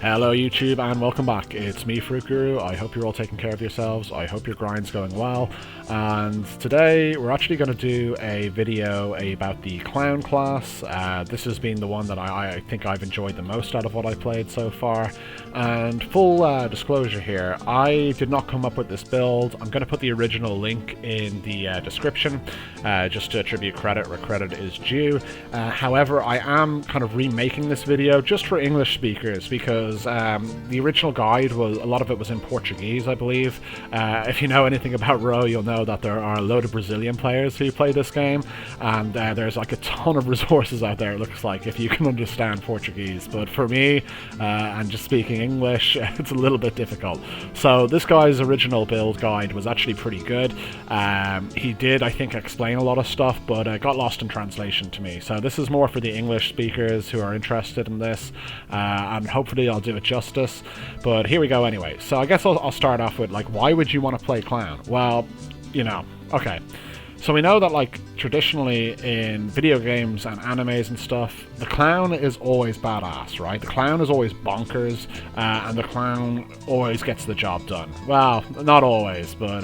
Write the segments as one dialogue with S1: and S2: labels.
S1: Hello YouTube and welcome back. It's me, Fruit Guru. I hope you're all taking care of yourselves. I hope your grind's going well. And today we're actually going to do a video about the clown class. This has been the one that I think I've enjoyed the most out of what I've played so far. And full disclosure here, I did not come up with this build. I'm going to put the original link in the description, just to attribute credit where credit is due. However, I am kind of remaking this video just for English speakers because the original guide was, a lot of it was in Portuguese, I believe. If you know anything about RO, you'll know that there are a load of Brazilian players who play this game, and there's like a ton of resources out there, it looks like, if you can understand Portuguese. But for me, and just speaking English, it's a little bit difficult. So this guy's original build guide was actually pretty good. He did, I think, explain a lot of stuff, but got lost in translation to me. So this is more for the English speakers who are interested in this, and hopefully I'll do it justice. But here we go anyway. So I guess I'll start off with, like, why would you want to play clown? Well, you know, okay. So we know that, like, traditionally in video games and animes and stuff, the clown is always badass, right? The clown is always bonkers, and the clown always gets the job done. Well, not always, but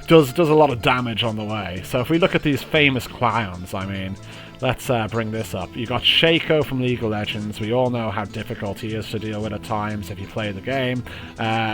S1: does a lot of damage on the way. So if we look at these famous clowns, I mean, let's bring this up. You got Shaco from League of Legends. We all know how difficult he is to deal with at times if you play the game.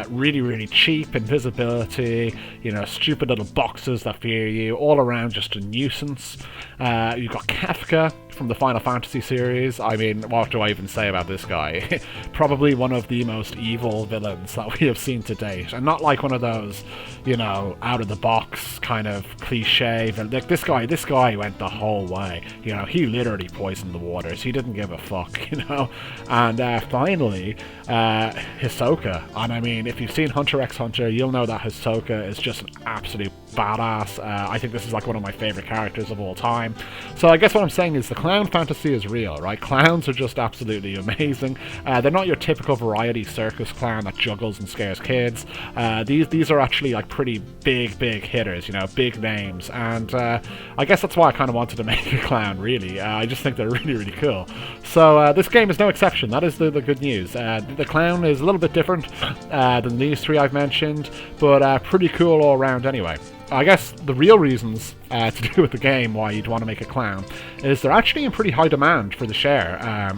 S1: Really, really cheap, invisibility, you know, stupid little boxes that fear you, all around just a nuisance. You've got Kefka from the Final Fantasy series. I mean, what do I even say about this guy? Probably one of the most evil villains that we have seen to date, and not like one of those, you know, out of the box kind of cliche. Like this guy went the whole way. You know, he literally poisoned the waters. He didn't give a fuck, you know. And finally, Hisoka. And I mean, if you've seen Hunter x Hunter, you'll know that Hisoka is just an absolute badass. I think this is like one of my favorite characters of all time. So I guess what I'm saying is the clown fantasy is real, right? Clowns are just absolutely amazing. They're not your typical variety circus clown that juggles and scares kids. These are actually like pretty big hitters, you know, big names. And I guess that's why I kind of wanted to make a clown, really. I just think they're really cool. So this game is no exception. That is the good news. The clown is a little bit different than these three I've mentioned, but pretty cool all around anyway. I guess the real reasons to do with the game why you'd want to make a clown is they're actually in pretty high demand for the share.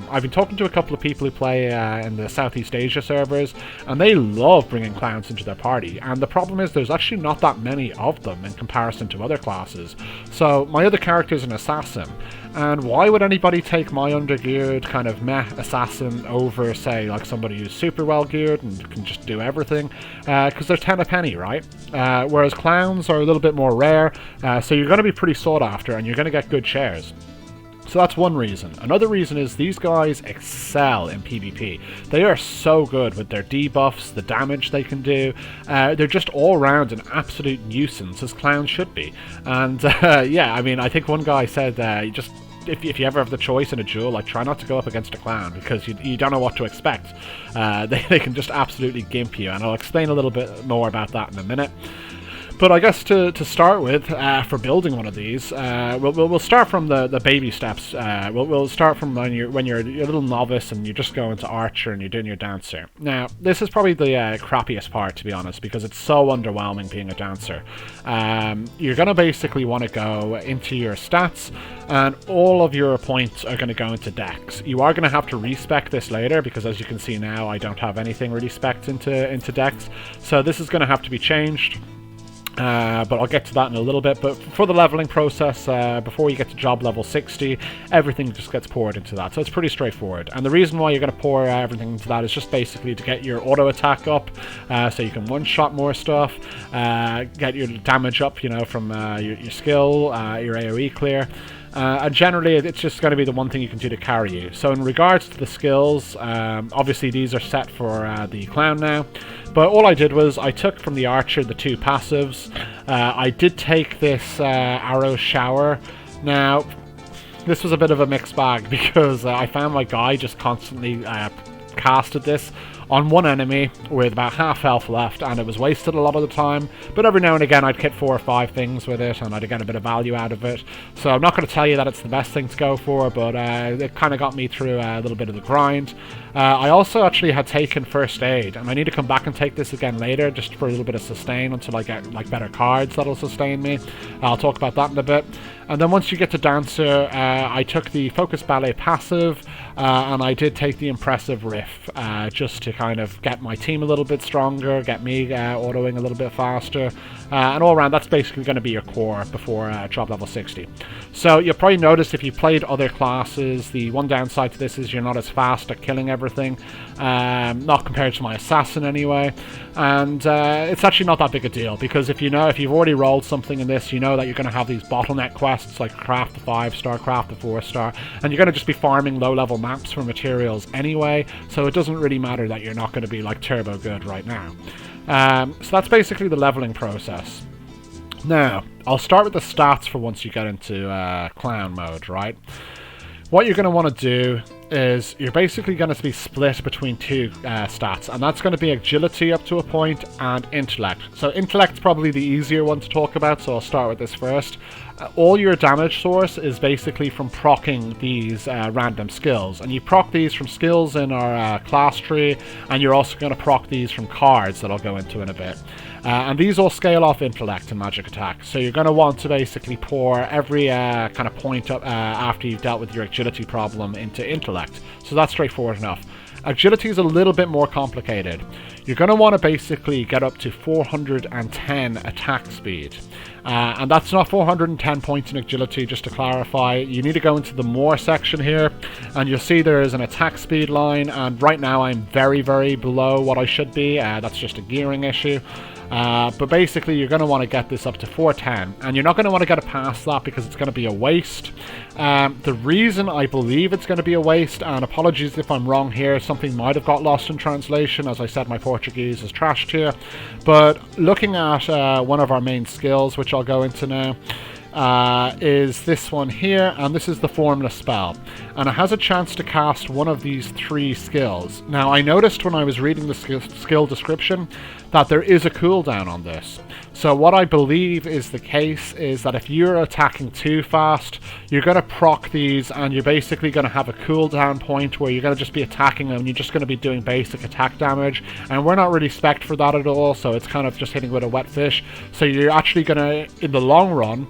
S1: I've been talking to a couple of people who play in the Southeast Asia servers, and they love bringing clowns into their party. And the problem is there's actually not that many of them in comparison to other classes. So my other character is an assassin, and why would anybody take my undergeared kind of meh assassin over, say, like somebody who's super well geared and can just do everything? Because they're 10 a penny, right? Whereas clowns are a little bit more rare, so you're going to be pretty sought after and you're going to get good shares. So that's one reason. Another reason is these guys excel in PvP. They are so good with their debuffs, the damage they can do. They're just all around an absolute nuisance, as clowns should be. And yeah, I mean, I think one guy said if you ever have the choice in a duel, like, try not to go up against a clown, because you don't know what to expect. They can just absolutely gimp you, and I'll explain a little bit more about that in a minute. But I guess to start with, for building one of these, we'll start from the baby steps. We'll start from when you're a little novice and you're just going to Archer and you're doing your Dancer. Now, this is probably the crappiest part, to be honest, because it's so underwhelming being a Dancer. You're going to basically want to go into your stats, and all of your points are going to go into Dex. You are going to have to respec this later, because as you can see now, I don't have anything really specced into Dex. So this is going to have to be changed. But I'll get to that in a little bit. But for the leveling process, before you get to job level 60, everything just gets poured into that. So it's pretty straightforward. And the reason why you're going to pour everything into that is just basically to get your auto attack up, so you can one-shot more stuff, get your damage up, you know, from your skill, your AoE clear. And generally, it's just going to be the one thing you can do to carry you. So in regards to the skills, obviously these are set for the clown now. But all I did was I took from the Archer the two passives. I did take this arrow shower. Now, this was a bit of a mixed bag because I found my guy just constantly casted this on one enemy with about half health left, and it was wasted a lot of the time, but every now and again I'd hit 4 or 5 things with it and I'd get a bit of value out of it. So I'm not going to tell you that it's the best thing to go for, but it kind of got me through a little bit of the grind. I also actually had taken first aid, and I need to come back and take this again later just for a little bit of sustain until I get like better cards that'll sustain me. I'll talk about that in a bit. And then once you get to Dancer, I took the Focus Ballet passive, and I did take the Impressive Riff, just to kind of get my team a little bit stronger, get me autoing a little bit faster, and all around that's basically going to be your core before drop level 60. So you'll probably notice if you played other classes, the one downside to this is you're not as fast at killing everything, not compared to my Assassin anyway, and it's actually not that big a deal, because if you've already rolled something in this, you know that you're going to have these bottleneck quests like craft the 5-star, craft the 4-star, and you're going to just be farming low-level maps for materials anyway, so it doesn't really matter that you're not going to be like turbo good right now. So that's basically the leveling process. Now, I'll start with the stats for once you get into clown mode, right? What you're going to want to do is you're basically going to be split between 2 stats, and that's going to be agility up to a point and intellect. So intellect's probably the easier one to talk about, so I'll start with this first. All your damage source is basically from proccing these random skills, and you proc these from skills in our class tree, and you're also going to proc these from cards that I'll go into in a bit. And these all scale off intellect and magic attack, so you're going to want to basically pour every kind of point up after you've dealt with your agility problem into intellect. So that's straightforward enough. Agility is a little bit more complicated. You're going to want to basically get up to 410 attack speed. And that's not 410 points in agility, just to clarify. You need to go into the more section here, and you'll see there is an attack speed line, and right now I'm very, very below what I should be. That's just a gearing issue. But basically you're going to want to get this up to 410, and you're not going to want to get it past that because it's going to be a waste. The reason I believe it's going to be a waste, and apologies if I'm wrong here, something might have got lost in translation, as I said my Portuguese is trashed here, but looking at one of our main skills, which I'll go into now, is this one here, and this is the Formless Spell, and it has a chance to cast one of these 3 skills. Now I noticed when I was reading the skill description that there is a cooldown on this. So what I believe is the case is that if you're attacking too fast, you're going to proc these, and you're basically going to have a cooldown point where you're going to just be attacking them, you're just going to be doing basic attack damage, and we're not really spec'd for that at all, so it's kind of just hitting with a wet fish. So you're actually going to, in the long run,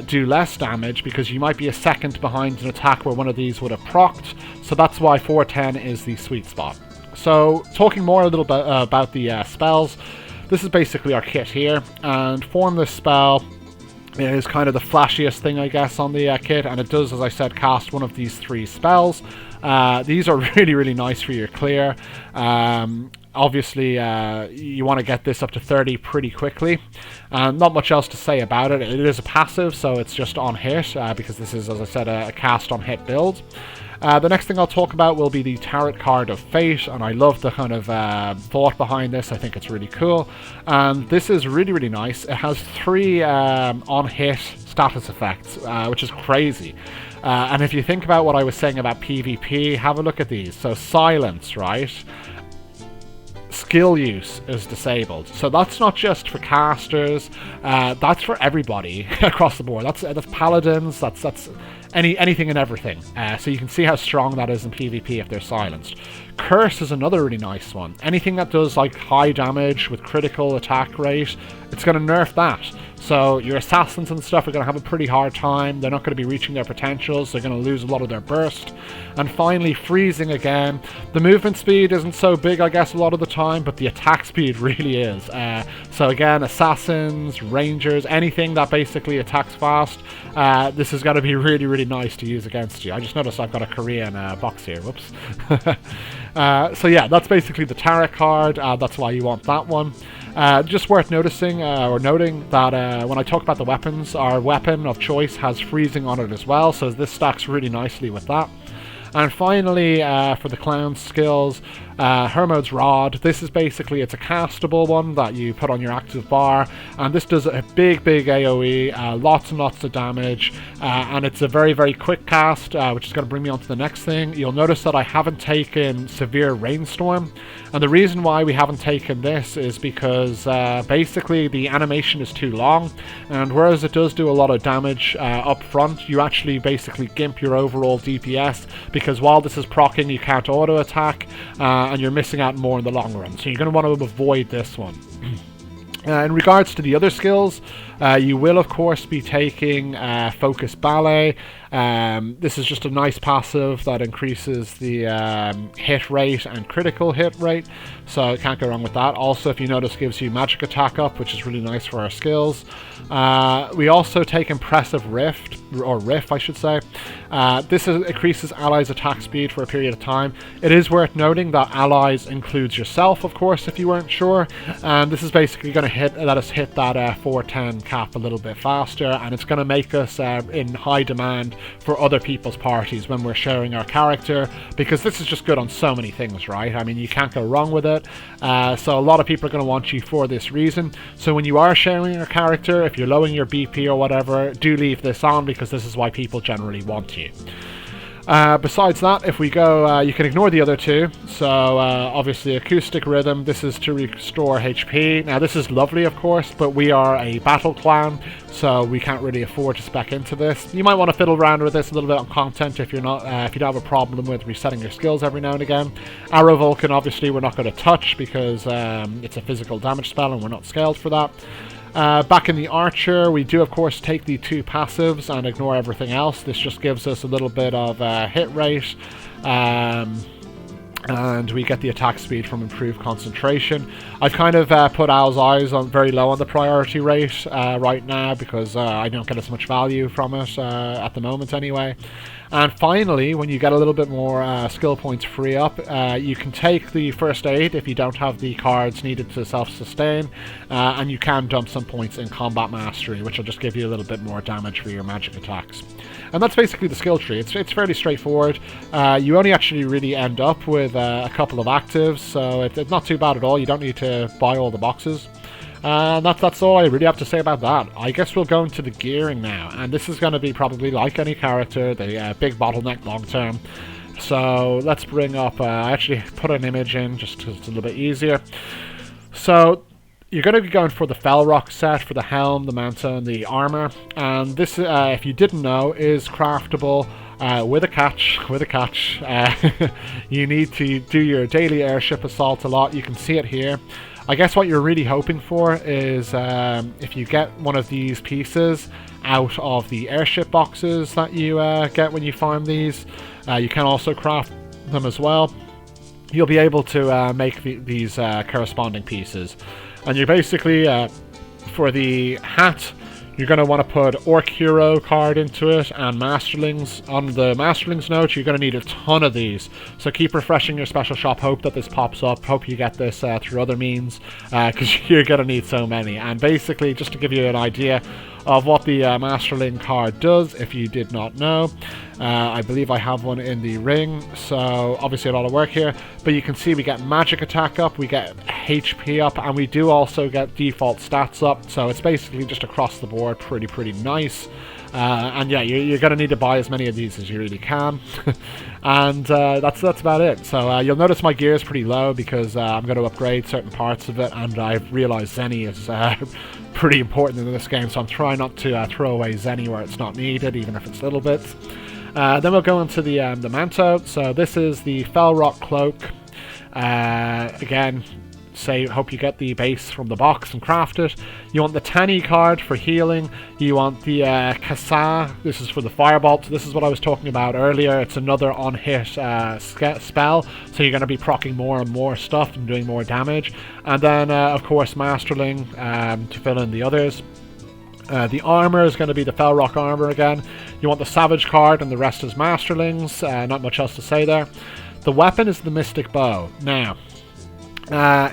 S1: do less damage, because you might be a second behind an attack where one of these would have procced, so that's why 410 is the sweet spot. So talking more a little bit about the spells, this is basically our kit here, and Formless Spell is kind of the flashiest thing, I guess, on the kit, and it does, as I said, cast one of these 3 spells. These are really, really nice for your clear. Obviously, you want to get this up to 30 pretty quickly. Not much else to say about it. It is a passive, so it's just on hit, because this is, as I said, a cast on hit build. The next thing I'll talk about will be the Tarot Card of Fate, and I love the kind of thought behind this. I think it's really cool. And this is really, really nice. It has 3 on-hit status effects, which is crazy. And if you think about what I was saying about PvP, have a look at these. So Silence, right? Skill use is disabled, so that's not just for casters, that's for everybody across the board. That's paladins, that's anything and everything. So you can see how strong that is in PvP if they're silenced. Curse is another really nice one. Anything that does like high damage with critical attack rate, it's going to nerf that. So your assassins and stuff are going to have a pretty hard time. They're not going to be reaching their potentials. They're going to lose a lot of their burst. And finally, freezing again. The movement speed isn't so big, I guess, a lot of the time, but the attack speed really is. So again, assassins, rangers, anything that basically attacks fast, this is going to be really, really nice to use against you. I just noticed I've got a Korean box here. Whoops. So yeah, that's basically the tarot card. That's why you want that one. Just worth noticing or noting that when I talk about the weapons, our weapon of choice has freezing on it as well, so this stacks really nicely with that. And finally, for the clown skills, Hermod's Rod. This is basically, it's a castable one that you put on your active bar, and this does a big AoE, lots and lots of damage, and it's a very quick cast, which is going to bring me on to the next thing. You'll notice that I haven't taken Severe Rainstorm, and the reason why we haven't taken this is because basically the animation is too long, and whereas it does do a lot of damage up front, you actually basically gimp your overall DPS, because while this is proccing, you can't auto attack, and you're missing out more in the long run. So you're going to want to avoid this one. In regards to the other skills, you will of course be taking Focus Ballet. This is just a nice passive that increases the hit rate and critical hit rate, so can't go wrong with that. Also, if you notice, gives you magic attack up, which is really nice for our skills. We also take Impressive Rift, or Riff I should say. This increases allies' attack speed for a period of time. It is worth noting that allies includes yourself, of course, if you weren't sure, and this is basically going to let us hit that 410 cap a little bit faster, and it's going to make us in high demand for other people's parties when we're sharing our character, because this is just good on so many things, right? I mean, you can't go wrong with it. So a lot of people are going to want you for this reason. So when you are sharing your character, if you're lowering your BP or whatever, do leave this on, because this is why people generally want you. Besides that, if we go, you can ignore the other two. So obviously Acoustic Rhythm, this is to restore HP. Now this is lovely, of course, but we are a battle clan, so we can't really afford to spec into this. You might want to fiddle around with this a little bit on content if you're not, if you don't have a problem with resetting your skills every now and again. Arrow Vulcan, obviously we're not going to touch, because it's a physical damage spell and we're not scaled for that. Back in the Archer, we do of course take the two passives and ignore everything else. This just gives us a little bit of hit rate, and we get the attack speed from improved concentration. I've kind of put Owl's Eyes on very low on the priority rate right now, because I don't get as much value from it at the moment anyway. And finally, when you get a little bit more skill points free up, you can take the First Aid if you don't have the cards needed to self-sustain, and you can dump some points in Combat Mastery, which will just give you a little bit more damage for your magic attacks. And that's basically the skill tree. It's fairly straightforward. You only actually really end up with a couple of actives, so it's not too bad at all. You don't need to buy all the boxes. And that's all I really have to say about that. I guess we'll go into the gearing now, and this is going to be probably like any character, the big bottleneck long term. So let's bring up, I actually put an image in just because it's a little bit easier. So you're going to be going for the Fell Rock set for the helm, the manta, and the armor. And this, if you didn't know, is craftable with a catch. You need to do your daily airship assault a lot. You can see it here. I guess what you're really hoping for is if you get one of these pieces out of the airship boxes that you get when you farm these, you can also craft them as well. You'll be able to make these corresponding pieces. And you're basically, for the hat, you're going to want to put Orc Hero card into it, and Masterlings. On the Masterlings note, you're going to need a ton of these. So keep refreshing your special shop. Hope that this pops up. Hope you get this through other means, because you're going to need so many. And basically, just to give you an idea of what the Masterling card does, if you did not know, I believe I have one in the ring, so obviously a lot of work here, but you can see we get magic attack up, we get HP up, and we do also get default stats up, so it's basically just across the board pretty nice. And yeah, you're going to need to buy as many of these as you really can. And that's about it. So you'll notice my gear is pretty low, because I'm going to upgrade certain parts of it, and I've realized Zenny is pretty important in this game, so I'm trying not to throw away Zenny where it's not needed, even if it's little bits. Then we'll go into the manto. So this is the Fell Rock Cloak. Again, hope you get the base from the box and craft it. You want the Tani card for healing. You want the Kasa. This is for the Firebolt. This is what I was talking about earlier. It's another on-hit spell, so you're going to be proccing more and more stuff and doing more damage. And then, of course, Masterling to fill in the others. The armor is going to be the Fell Rock armor again. You want the Savage card, and the rest is Masterlings. Not much else to say there. The weapon is the Mystic Bow. Now,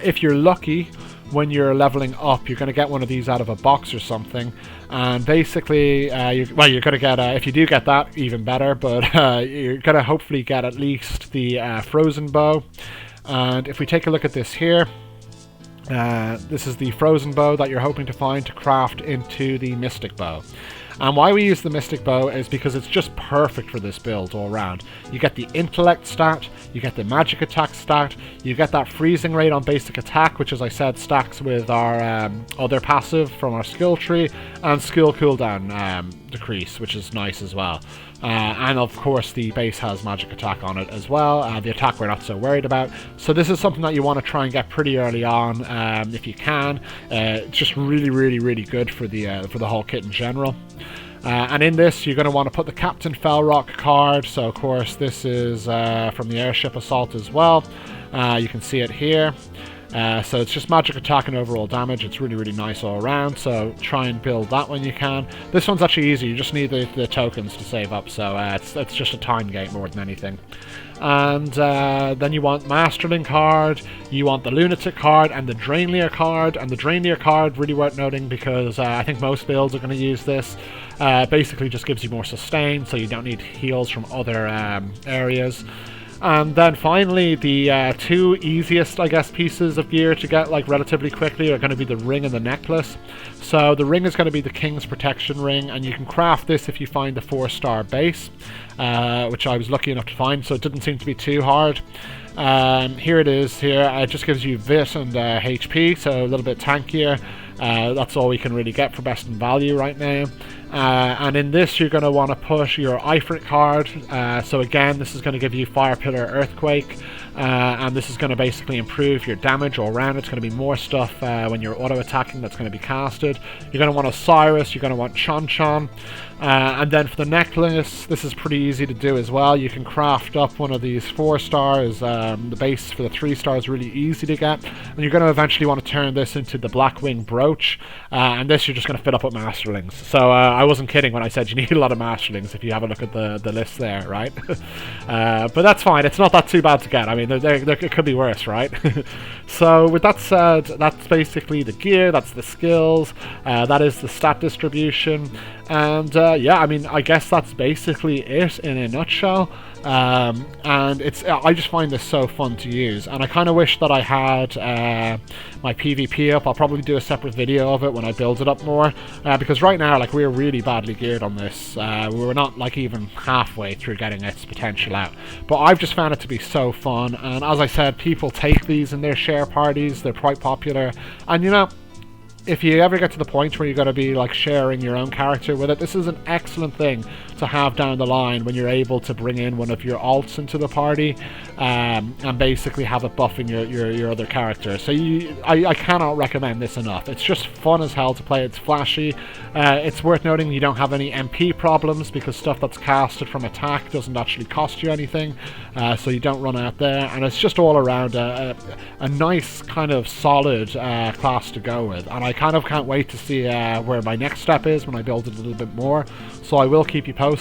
S1: if you're lucky, when you're leveling up, you're going to get one of these out of a box or something, and basically, you're going to get, if you do get that, even better, but you're going to hopefully get at least the frozen bow. And if we take a look at this here, this is the frozen bow that you're hoping to find to craft into the mystic bow. And why we use the mystic bow is because it's just perfect for this build all around. You get the intellect stat, you get the magic attack stat, you get that freezing rate on basic attack, which, as I said, stacks with our other passive from our skill tree, and skill cooldown decrease, which is nice as well. And of course the base has magic attack on it as well. The attack we're not so worried about. So this is something that you want to try and get pretty early on if you can. It's just really good for the whole kit in general. And in this, you're going to want to put the Captain Felrock card. So of course this is from the airship assault as well. You can see it here. So it's just magic attack and overall damage. It's really nice all around, so try and build that when you can. This one's actually easy, you just need the tokens to save up, so it's just a time game more than anything. And then you want Masterling card, you want the Lunatic card, and the Draenlier card. And the Draenlier card, really worth noting, because I think most builds are going to use this. Basically just gives you more sustain, so you don't need heals from other areas. And then finally, the two easiest, I guess, pieces of gear to get like relatively quickly are going to be the ring and the necklace. So the ring is going to be the King's Protection ring, and you can craft this if you find the 4-star base, which I was lucky enough to find, so it didn't seem to be too hard. Here it is here. It just gives you Vit and HP, so a little bit tankier. That's all we can really get for best in value right now. And in this, you're going to want to push your Ifrit card. So again, this is going to give you Fire Pillar Earthquake, and this is going to basically improve your damage all around. It's going to be more stuff when you're auto attacking that's going to be casted. You're going to want Osiris, you're going to want Chon. And then for the necklace, this is pretty easy to do as well. You can craft up one of these 4 stars. The base for the 3 stars is really easy to get, and you're going to eventually want to turn this into the Blackwing brooch, and this you're just going to fill up with Masterlings. So I wasn't kidding when I said you need a lot of Masterlings if you have a look at the list there, right? But that's fine, it's not that too bad to get. I mean, it could be worse, right? So with that said, that's basically the gear, that's the skills, that is the stat distribution, and yeah, I mean, I guess that's basically it in a nutshell. And I just find this so fun to use, and I kind of wish that I had my PvP up. I'll probably do a separate video of it when I build it up more, because right now, like, we're really badly geared on this. We're not like even halfway through getting its potential out, but I've just found it to be so fun. And as I said, people take these in their share parties. They're quite popular, and you know, if you ever get to the point where you're going to be like sharing your own character with it, this is an excellent thing to have down the line when you're able to bring in one of your alts into the party, and basically have it buffing your other character. So I cannot recommend this enough. It's just fun as hell to play. It's flashy. It's worth noting you don't have any MP problems, because stuff that's casted from attack doesn't actually cost you anything, so you don't run out there, and it's just all around a nice kind of solid class to go with. And I kind of can't wait to see where my next step is when I build it a little bit more, so I will keep you posted.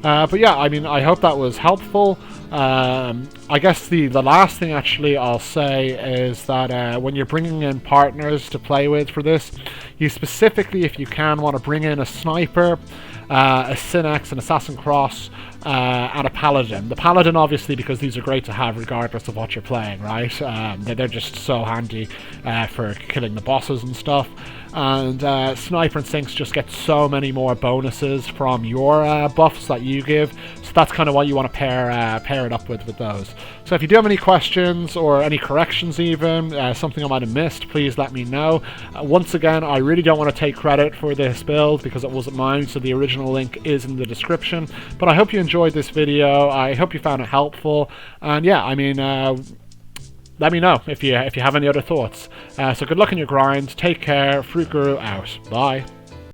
S1: But yeah, I mean, I hope that was helpful. I guess the last thing actually I'll say is that when you're bringing in partners to play with for this, you specifically, if you can, want to bring in a sniper, a Synex, an Assassin Cross, and a Paladin. The Paladin, obviously, because these are great to have regardless of what you're playing, right? They're just so handy for killing the bosses and stuff. And Sniper and Sinks just get so many more bonuses from your buffs that you give, so that's kind of what you want to pair it up with those. So if you do have any questions or any corrections even, something I might have missed, please let me know. Once again, I really don't want to take credit for this build because it wasn't mine, so the original link is in the description. But I hope you enjoyed this video, I hope you found it helpful, and yeah, I mean, let me know if you have any other thoughts. So good luck in your grind, take care, Fruit Guru out, bye.